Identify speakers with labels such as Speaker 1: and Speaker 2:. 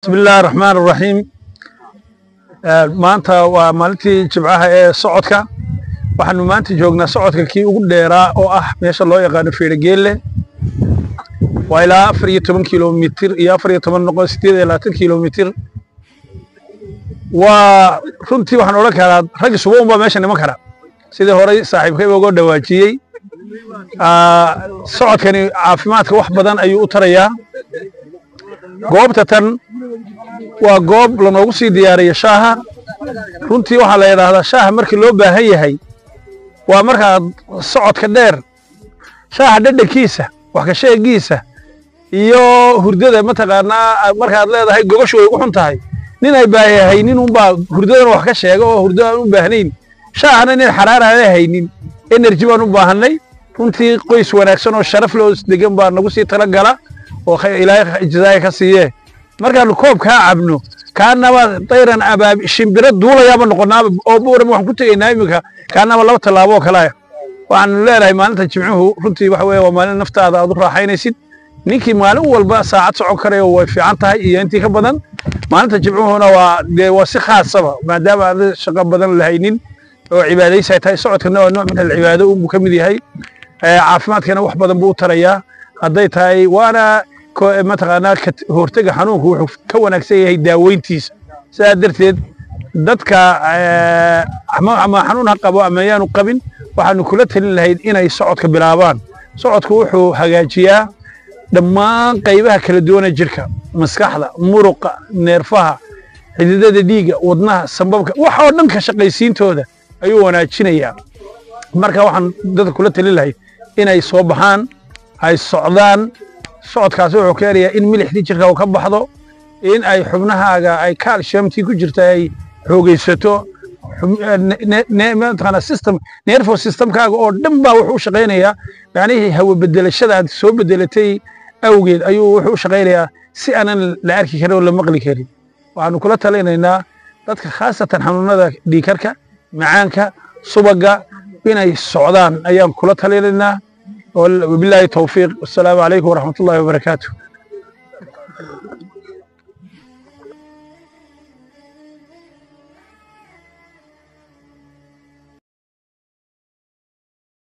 Speaker 1: بسم الله الرحمن الرحيم. maanta waa maalintii jimcaha ee socodka waxaanu maanta joognaa socodka kii ugu dheeraa oo ah meesha loo yaqaan Feergeelle waa ilaa 14 kiiloomitir iyo 14.8 kiiloomitir waa runtii waxaan oran karaa rag suuban baa meesha niman kara sidii hore saaxiibkay uga dhawaajiyay socodkani caafimaadka wax badan ayuu u tarayaa goobta tan waa goob la noogu sii diyaariyay shaaha runtii waxa la yiraahdaa shaaha markii loo baahan yahay waa marka socodka dheer shaaha dhadhankiisa wax ka sheegiisa iyo hurdada mataqaanaa marka aad leedahay gobashu way u xun tahay nin ay baahaynin un baa hurdada wax ka sheego oo hurdada u baahnayn shaahana nin xaraarada haynin energy baan u baahanay runtii qoys wanaagsan oo sharaf loo degan baa nagu sii tala gala oo ilaahay ijzaay ka siiyay markaan koob ka cabno kaanaba tayran abaab shimbira duulayaba noqonaa oo buuram waxaan ku tagaynaa imika kaanaba laba talaabo kala waxaan leeyahay maalinta jimcuhu runtii waxa weeye waa maalin naftaada aad u raaxaynaysid ninkii maalin walba saacad socon karayo way fiican tahay iyo intii ka badan maalinta jimcuhuna waa si khaas ah maadaama aad shaqo badan lahaynin oo cibaadaysi tahay socodkana waa nooc min cibaado uu ka mid yahay caafimaadkana wax badan buu tarayaa hadday tahay waana mataqaanaa hortaga xanuunku wuxuu ka wanaagsan yahay daaweyntiisa sidaa darteed dadka ama xanuun ha qabo ama yaanu qabin waxaanu kula talin lahayd inay socodka bilaabaan socodku wuxuu hagaajiyaa dhammaan qaybaha kala duwan ee jirka maskaxda muruqa neerfaha xididada dhiigga wadnaha sanbabka wax oo dhan ka shaqaysiintooda ayuu wanaajinayaa marka waxaan dadka kula talin lahayd inay soo baxaan ay socdaan socodkaas wuxuu keenayaa in milixdii jirka uu ka baxdo in ay xubnahaaga ay calciumtii ku jirta ay xoogaysato nervous systemkaaga oo dhan baa wuxuu u shaqaynayaa yacni hawo bedelashada aad soo bedelatay awgeed ayuu wuxuu u shaqaynayaa si aanan la arki karin oo la maqli karin waxaanu kula talinaynaa dadka khaasatan xanuunada dhiigkarka macaanka subaga inay socdaan ayaan kula talinaynaa وبالله التوفيق والسلام عليكم ورحمة الله وبركاته.